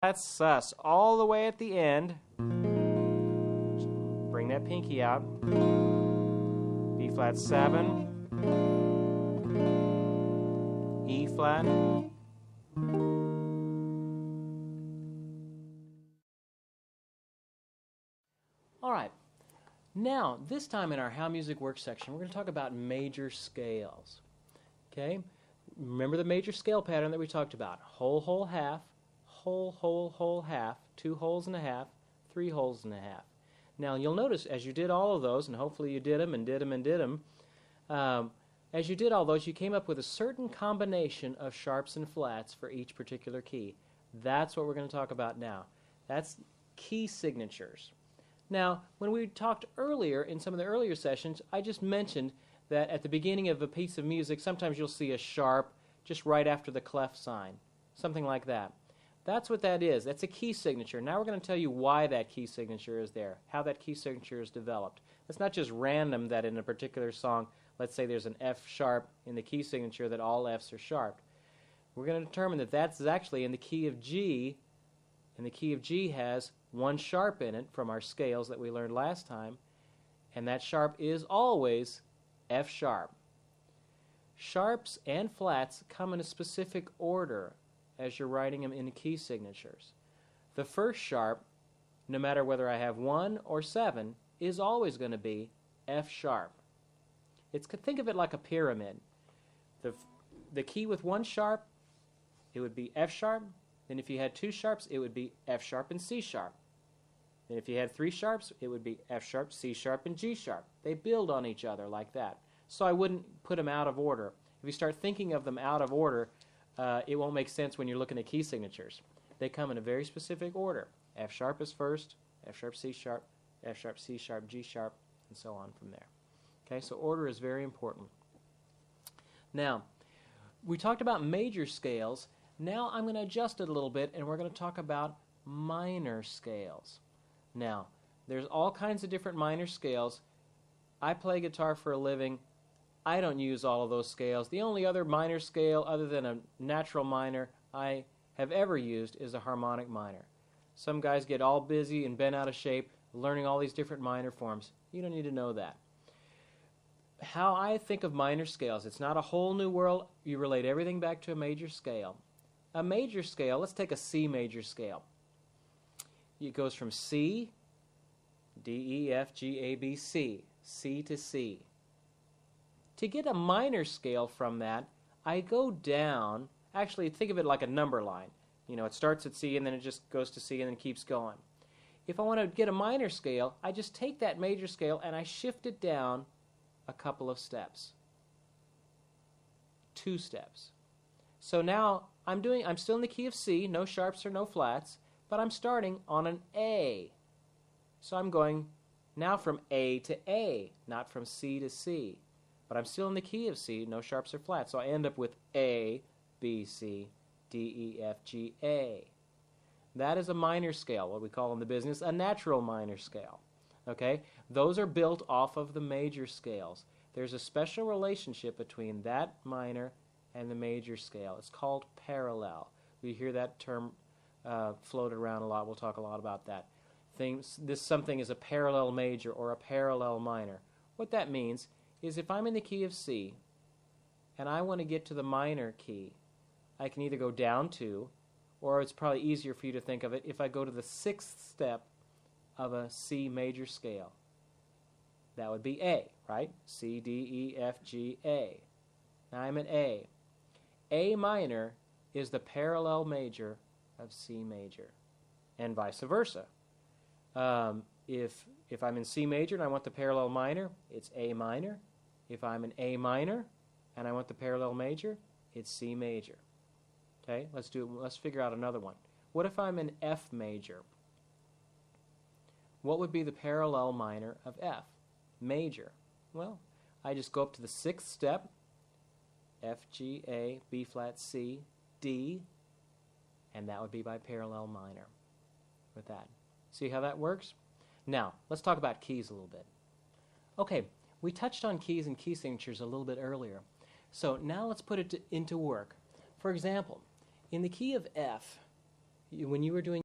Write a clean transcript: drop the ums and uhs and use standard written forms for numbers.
That's sus all the way at the end. Bring that pinky out. B flat 7, E flat, all right. Now, this time in our How Music Works section, we're going to talk about major scales. Okay? Remember the major scale pattern that we talked about. Whole, whole, half, whole, whole, whole, half, 2 wholes and a half, 3 wholes and a half. Now, you'll notice as you did all of those, and hopefully you did them and did them and did them, as you did all those, you came up with a certain combination of sharps and flats for each particular key. That's what we're going to talk about now. That's key signatures. Now, when we talked earlier, in some of the earlier sessions, I just mentioned that at the beginning of a piece of music, sometimes you'll see a sharp just right after the clef sign, something like that. That's what that is. That's a key signature. Now we're going to tell you why that key signature is there, how that key signature is developed. It's not just random that in a particular song, let's say there's an F sharp in the key signature, that all Fs are sharp. We're going to determine that that's actually in the key of G, and the key of G has one sharp in it from our scales that we learned last time, and that sharp is always F sharp. Sharps and flats come in a specific order as you're writing them in key signatures. The first sharp, no matter whether I have 1 or 7, is always going to be F sharp. Think of it like a pyramid. The key with 1 sharp, it would be F sharp. Then if you had 2 sharps, it would be F sharp and C sharp. Then if you had 3 sharps, it would be F sharp, C sharp, and G sharp. They build on each other like that. So I wouldn't put them out of order. If you start thinking of them out of order, it won't make sense when you're looking at key signatures. They come in a very specific order. F sharp is first, F sharp, C sharp, F sharp, C sharp, G sharp, and so on from there. Okay, so order is very important. Now, we talked about major scales. Now I'm going to adjust it a little bit, and we're going to talk about minor scales. Now, there's all kinds of different minor scales. I play guitar for a living. I don't use all of those scales. The only other minor scale other than a natural minor I have ever used is a harmonic minor. Some guys get all busy and bent out of shape learning all these different minor forms. You don't need to know that. How I think of minor scales, it's not a whole new world. You relate everything back to a major scale. A major scale, let's take a C major scale. It goes from C, D, E, F, G, A, B, C, C to C. To get a minor scale from that, I go down, actually think of it like a number line. You know, it starts at C and then it just goes to C and then keeps going. If I want to get a minor scale, I just take that major scale and I shift it down a couple of steps. 2 steps. So now I'm still in the key of C, no sharps or no flats, but I'm starting on an A. So I'm going now from A to A, not from C to C. But I'm still in the key of C, no sharps or flats. So I end up with A, B, C, D, E, F, G, A. That is a minor scale, what we call in the business a natural minor scale. Okay? Those are built off of the major scales. There's a special relationship between that minor and the major scale. It's called parallel. We hear that term floated around a lot. We'll talk a lot about that. Something is a parallel major or a parallel minor. What that means is if I'm in the key of C and I want to get to the minor key, I can either go down 2, or it's probably easier for you to think of it if I go to the 6th step of a C major scale. That would be A, right? C, D, E, F, G, A. Now I'm at A. A minor is the parallel major of C major, and vice versa. If I'm in C major and I want the parallel minor, it's A minor. If I'm in A minor and I want the parallel major, it's C major. Okay, let's figure out another one. What if I'm in F major? What would be the parallel minor of F? Major. Well, I just go up to the 6th step, F, G, A, B flat, C, D, and that would be my parallel minor with that. See how that works? Now, let's talk about keys a little bit. Okay, we touched on keys and key signatures a little bit earlier. So now let's put it into work. For example, in the key of F, when you were doing